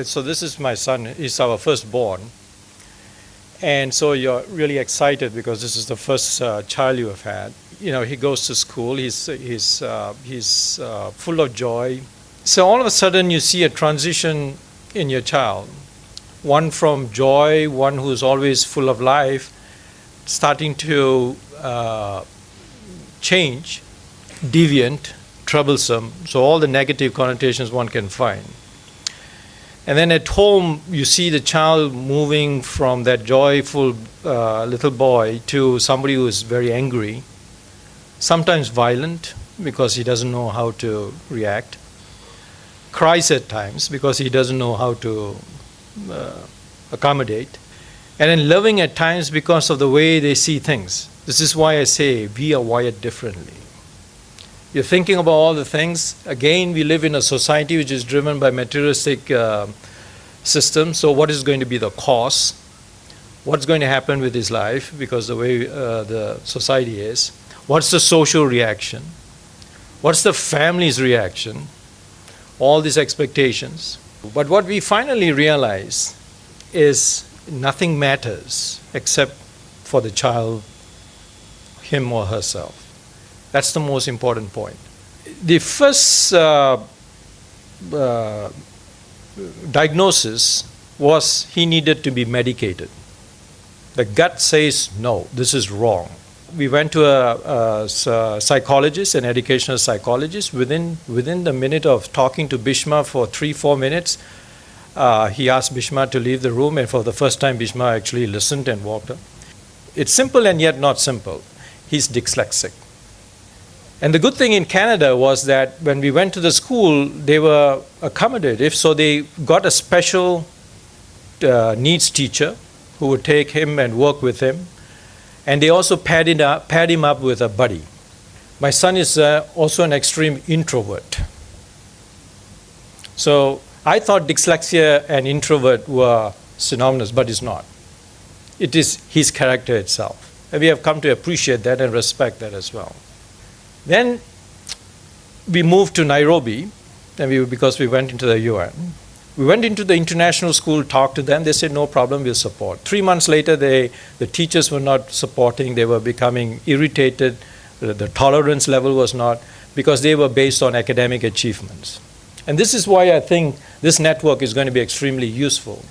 So this is my son. He's our firstborn. And so you're really excited because this is the first child you have had. You know, he goes to school. He's full of joy. So all of a sudden you see a transition in your child. One from joy, one who's always full of life, starting to change, deviant, troublesome. So all the negative connotations one can find. And then at home, you see the child moving from that joyful little boy to somebody who is very angry, sometimes violent because he doesn't know how to react, cries at times because he doesn't know how to accommodate, and then loving at times because of the way they see things. This is why I say we are wired differently. You're thinking about all the things. Again, we live in a society which is driven by materialistic systems. So what is going to be the cause? What's going to happen with his life because the way the society is? What's the social reaction? What's the family's reaction? All these expectations. But what we finally realize is nothing matters except for the child, him or herself. That's the most important point. The first diagnosis was he needed to be medicated. The gut says, no, this is wrong. We went to a psychologist, an educational psychologist. Within the minute of talking to Bhishma for 3-4 minutes, he asked Bhishma to leave the room, and for the first time Bhishma actually listened and walked up. It's simple and yet not simple. He's dyslexic. And the good thing in Canada was that when we went to the school, they were accommodative, so they got a special needs teacher who would take him and work with him. And they also paired him up with a buddy. My son is also an extreme introvert. So I thought dyslexia and introvert were synonymous, but it's not. It is his character itself. And we have come to appreciate that and respect that as well. Then we moved to Nairobi, and because we went into the UN. We went into the international school, talked to them. They said, no problem, we'll support. 3 months later, the teachers were not supporting. They were becoming irritated. The tolerance level was not, because they were based on academic achievements. And this is why I think this network is going to be extremely useful,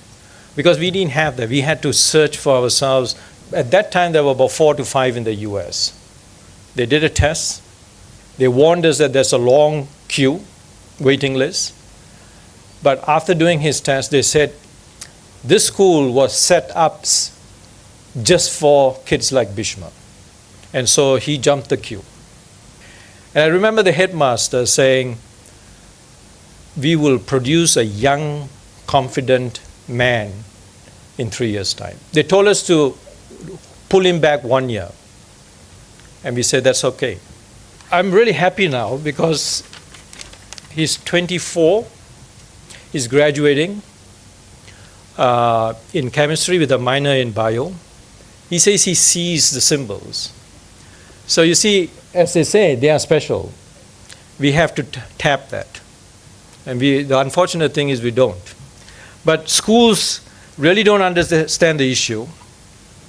because we didn't have that. We had to search for ourselves. At that time, there were about 4 to 5 in the US. They did a test. They warned us that there's a long queue, waiting list. But after doing his test, they said this school was set up just for kids like Bhishma. And so he jumped the queue. And I remember the headmaster saying, we will produce a young, confident man in 3 years' time. They told us to pull him back 1 year. And we said, that's okay. I'm really happy now because he's 24. He's graduating in chemistry with a minor in bio. He says he sees the symbols. So you see, as they say, they are special. We have to tap that. And the unfortunate thing is we don't. But schools really don't understand the issue.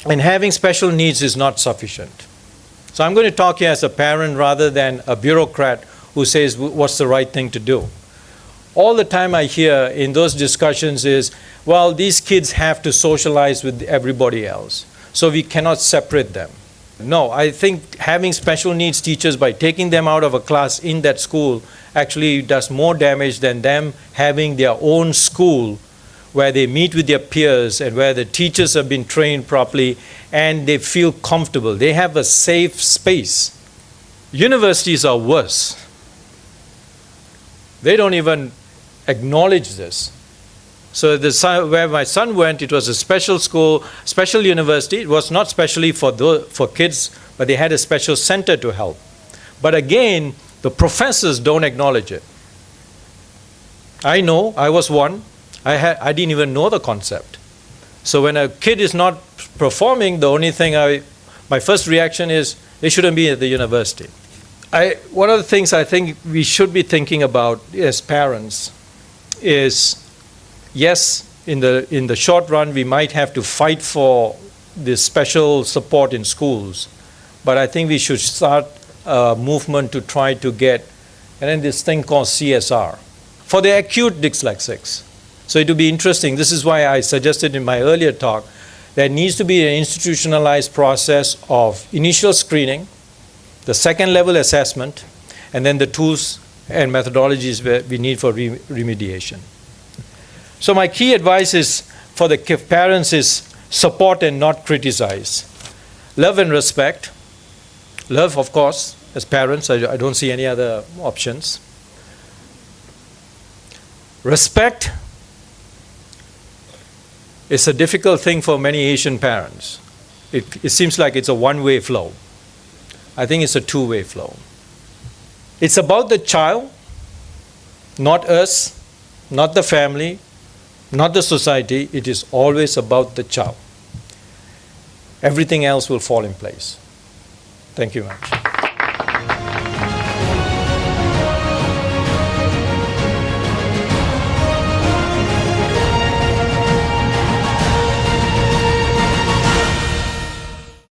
And having special needs is not sufficient. So I'm going to talk here as a parent rather than a bureaucrat who says what's the right thing to do. All the time I hear in those discussions is, well, these kids have to socialize with everybody else, so we cannot separate them. No, I think having special needs teachers, by taking them out of a class in that school, actually does more damage than them having their own school where they meet with their peers and where the teachers have been trained properly and they feel comfortable. They have a safe space. Universities are worse. They don't even acknowledge this. So where my son went, it was a special school, special university. It was not specially for kids, but they had a special center to help. But again, the professors don't acknowledge it. I know, I was one. I didn't even know the concept. So when a kid is not performing, the only thing my first reaction is, they shouldn't be at the university. One of the things I think we should be thinking about as parents is yes, in the short run, we might have to fight for this special support in schools, but I think we should start a movement to try to get, and then this thing called CSR for the acute dyslexics. So it will be interesting. This is why I suggested in my earlier talk there needs to be an institutionalized process of initial screening, the second level assessment, and then the tools and methodologies we need for remediation. So my key advice is for the parents is support and not criticize. Love and respect. Love, of course, as parents, I don't see any other options. Respect is a difficult thing for many Asian parents. It seems like it's a one-way flow. I think it's a two-way flow. It's about the child, not us, not the family, not the society. It is always about the child. Everything else will fall in place. Thank you much.